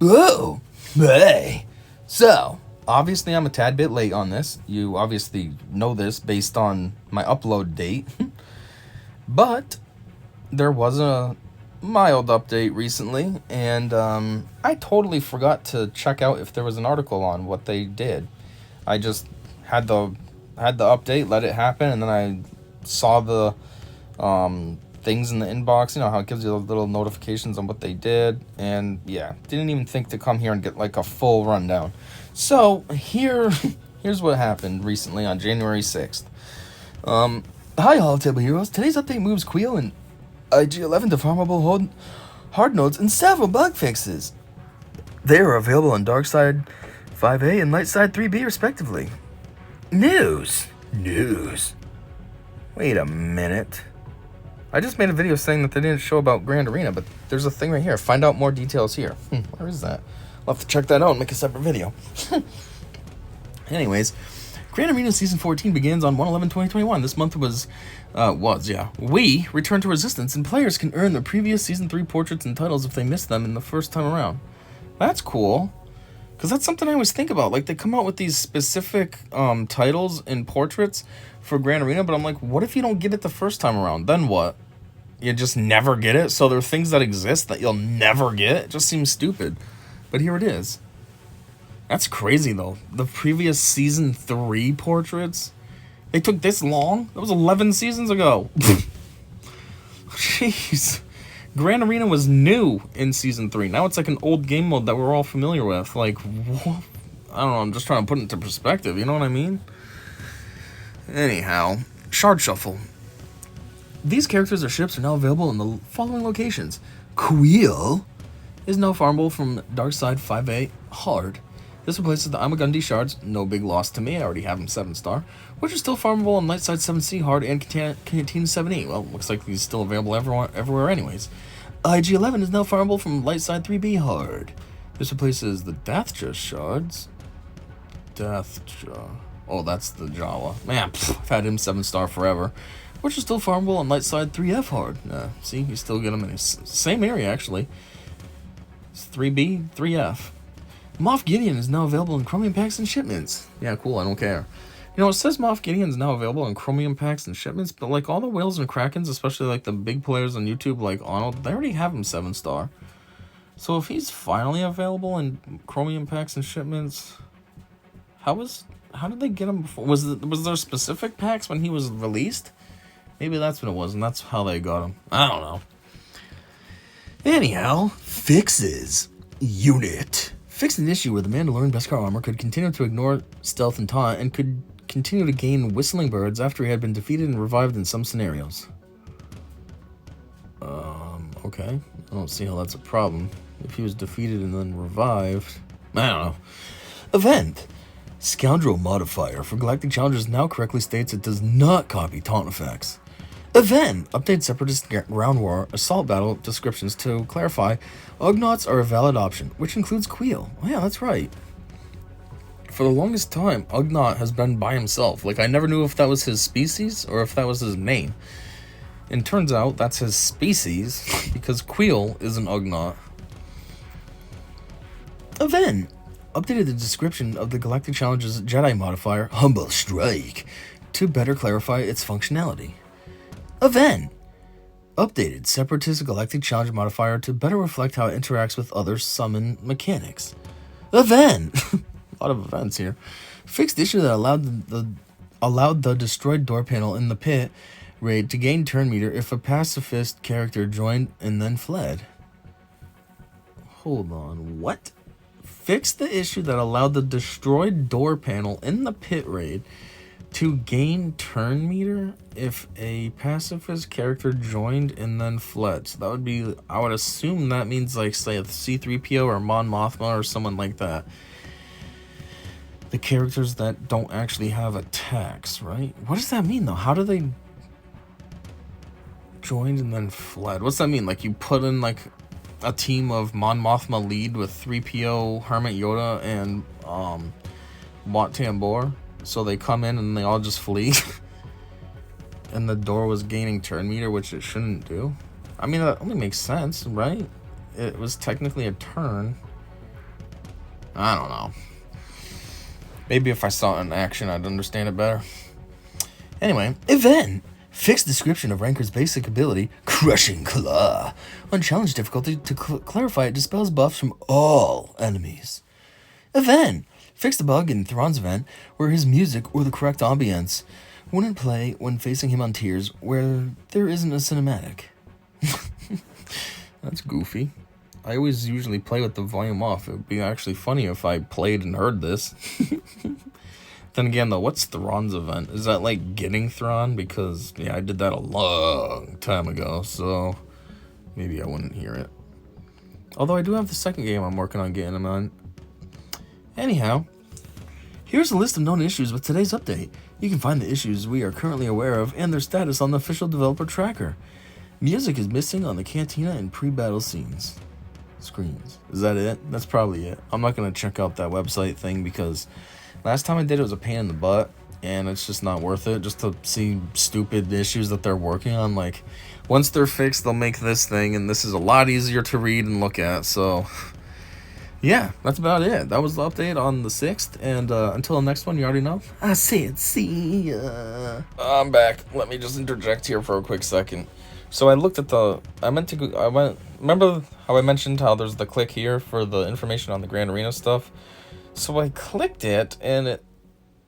Oh, hey. So, obviously I'm a tad bit late on this. You obviously know this based on my upload date. But there was a mild update recently, and I totally forgot to check out if there was an article on what they did. I just had the update, let it happen, and then I saw the things in the inbox, you know how it gives you those little notifications on what they did, and yeah, didn't even think to come here and get like a full rundown. So here's what happened recently on January 6th. Hi all table heroes, today's update moves Queel and IG11 to farmable hard nodes and several bug fixes. They are available on Darkside 5A and Lightside 3B respectively. News. Wait a minute. I just made a video saying that they didn't show about Grand Arena, but there's a thing right here. Find out more details here. Where is that? I'll have to check that out and make a separate video. Anyways, Grand Arena Season 14 begins on 1/11/2021. This month was, We return to Resistance, and players can earn their previous Season 3 portraits and titles if they missed them in the first time around. That's cool. Because that's something I always think about. Like, they come out with these specific titles and portraits for Grand Arena, but I'm like, what if you don't get it the first time around? Then what? You just never get it? So there are things that exist that you'll never get? It just seems stupid. But here it is. That's crazy, though. The previous Season 3 portraits, they took this long? That was 11 seasons ago. Jeez. Grand Arena was new in Season 3. Now it's like an old game mode that we're all familiar with. Like, what? I don't know, I'm just trying to put it into perspective, you know what I mean? Anyhow, Shard Shuffle. These characters or ships are now available in the following locations. Queel is now farmable from Darkside 5A Hard. This replaces the Amagundi shards, no big loss to me, I already have them 7-star, which are still farmable on Lightside 7C Hard and Canteen 7E. Well, looks like these still available everywhere anyways. IG11 is now farmable from Lightside 3B Hard. This replaces the Dathja shards. Dathja. Oh, that's the Jawa. Man, I've had him 7-star forever. Which is still farmable on Lightside 3F Hard. See, you still get them in the same area, actually. It's 3B, 3F. Moff Gideon is now available in Chromium packs and shipments. Yeah, cool, I don't care. You know, it says Moff Gideon is now available in Chromium packs and shipments, but like all the whales and krakens, especially like the big players on YouTube like Arnold, they already have him 7-star. So if he's finally available in Chromium packs and shipments, how did they get him before? Was there specific packs when he was released? Maybe that's what it was, and that's how they got him. I don't know. Anyhow, fixes. Unit. Fixed an issue where the Mandalorian Beskar armor could continue to ignore stealth and taunt, and could continue to gain whistling birds after he had been defeated and revived in some scenarios. Okay. I don't see how that's a problem. If he was defeated and then revived, I don't know. Event. Scoundrel modifier for Galactic Challengers now correctly states it does not copy taunt effects. Event. Update Separatist Ground War Assault Battle descriptions to clarify Ugnaughts are a valid option, which includes Queel. Oh, yeah, that's right. For the longest time, Ugnaught has been by himself. Like, I never knew if that was his species or if that was his name. And turns out that's his species, because Queel is an Ugnaught. Event. Updated the description of the Galactic Challenger's Jedi modifier, Humble Strike, to better clarify its functionality. Event. Updated Separatist Galactic Challenge modifier to better reflect how it interacts with other summon mechanics. Event. A lot of events here. Fixed issue that allowed the destroyed door panel in the pit raid to gain turn meter if a pacifist character joined and then fled. Hold on, what? Fixed the issue that allowed the destroyed door panel in the pit raid to gain turn meter if a pacifist character joined and then fled. So that would be, I would assume that means like, say, a C-3PO or Mon Mothma or someone like that. The characters that don't actually have attacks, right? What does that mean, though? How do they joined and then fled? What's that mean? Like, you put in, like, a team of Mon Mothma lead with 3PO, Hermit Yoda, and Wat Tambor? So they come in and they all just flee. And the door was gaining turn meter, which it shouldn't do. I mean, that only makes sense, right? It was technically a turn. I don't know. Maybe if I saw it in action, I'd understand it better. Anyway, event. Fixed description of Ranker's basic ability, Crushing Claw. On challenge difficulty, to clarify, it dispels buffs from all enemies. Event. Fixed a bug in Thrawn's event where his music or the correct ambience wouldn't play when facing him on tiers where there isn't a cinematic. That's goofy. I always usually play with the volume off. It would be actually funny if I played and heard this. Then again, though, what's Thrawn's event? Is that like getting Thrawn? Because, yeah, I did that a long time ago, so maybe I wouldn't hear it. Although I do have the second game I'm working on getting him on. Anyhow, here's a list of known issues with today's update. You can find the issues we are currently aware of and their status on the official developer tracker. Music is missing on the cantina and pre-battle screens. Is that it? That's probably it. I'm not going to check out that website thing because last time I did it was a pain in the butt, and it's just not worth it just to see stupid issues that they're working on. Like, once they're fixed, they'll make this thing, and this is a lot easier to read and look at. So, yeah, that's about it. That was the update on the 6th, and until the next one, you already know. I said see ya. I'm back. Let me just interject here for a quick second. So I looked at remember how I mentioned how there's the click here for the information on the Grand Arena stuff? So I clicked it, and it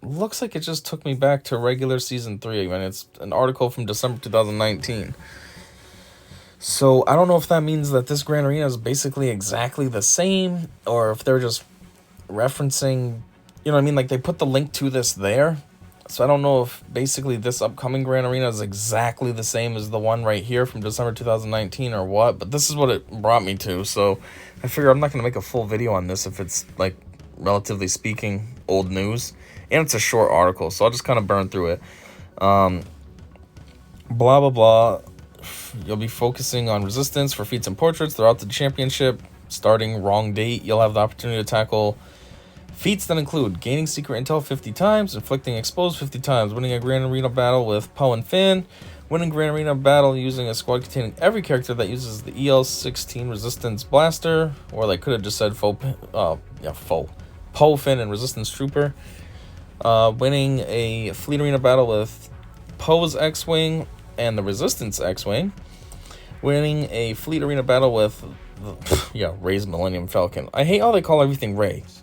looks like it just took me back to regular Season 3, and it's an article from December 2019. So I don't know if that means that this Grand Arena is basically exactly the same, or if they're just referencing, you know what I mean? Like, they put the link to this there. So I don't know if basically this upcoming Grand Arena is exactly the same as the one right here from December 2019 or what, but this is what it brought me to. So I figure I'm not going to make a full video on this if it's, like, relatively speaking, old news. And it's a short article, so I'll just kind of burn through it. Blah, blah, blah. You'll be focusing on resistance for feats and portraits throughout the championship. Starting wrong date, you'll have the opportunity to tackle feats that include gaining secret intel 50 times, inflicting expose 50 times, winning a Grand Arena battle with Poe and Finn, winning Grand Arena battle using a squad containing every character that uses the EL-16 Resistance Blaster, or they could have just said Poe, Finn, and Resistance Trooper. Winning a Fleet Arena battle with Poe's X-Wing and the Resistance X-Wing. Winning a Fleet Arena battle with Rey's Millennium Falcon. I hate how they call everything Rey's.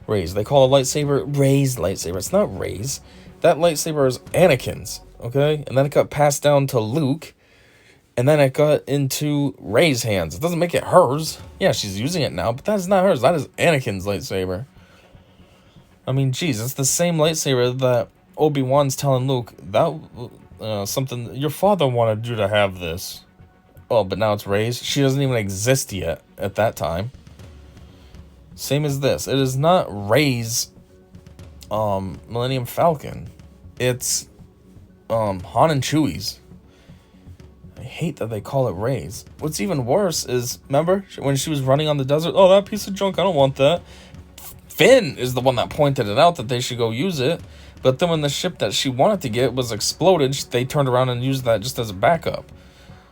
They call a lightsaber Rey's lightsaber. It's not Rey's. That lightsaber is Anakin's, okay? And then it got passed down to Luke, and then it got into Rey's hands. It doesn't make it hers. Yeah, she's using it now, but that is not hers. That is Anakin's lightsaber. I mean, geez, it's the same lightsaber that Obi-Wan's telling Luke, that something, your father wanted you to have this. Oh, but now it's Rey's. She doesn't even exist yet at that time. Same as this. It is not Rey's Millennium Falcon. It's Han and Chewie's. I hate that they call it Rey's. What's even worse is, remember when she was running on the desert? Oh, that piece of junk, I don't want that. Finn is the one that pointed it out that they should go use it. But then when the ship that she wanted to get was exploded, they turned around and used that just as a backup.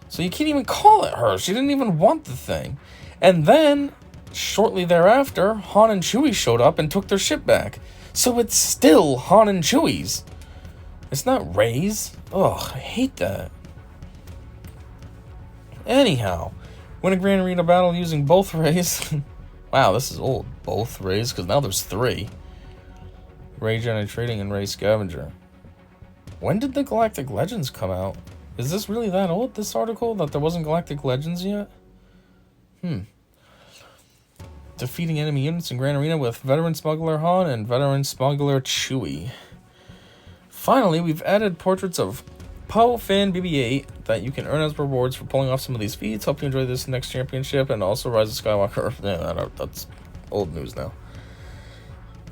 So you can't even call it her. She didn't even want the thing. And then shortly thereafter, Han and Chewie showed up and took their ship back. So it's still Han and Chewie's. It's not Rey's. Ugh, I hate that. Anyhow, win a Grand Arena battle using both Reys. Wow, this is old. Both Reys, because now there's 3. Rey Jedi Trading and Rey Scavenger. When did the Galactic Legends come out? Is this really that old, this article, that there wasn't Galactic Legends yet? Defeating enemy units in Grand Arena with Veteran Smuggler Han and Veteran Smuggler Chewie. Finally, we've added portraits of Poe, Finn, BB-8 that you can earn as rewards for pulling off some of these feats. Hope you enjoy this next championship, and also Rise of Skywalker. Yeah, that's old news now.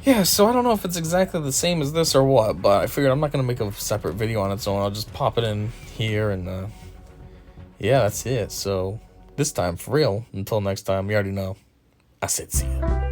Yeah, so I don't know if it's exactly the same as this or what, but I figured I'm not going to make a separate video on its own. I'll just pop it in here, and yeah, that's it. So this time, for real, until next time, you already know. I said see ya.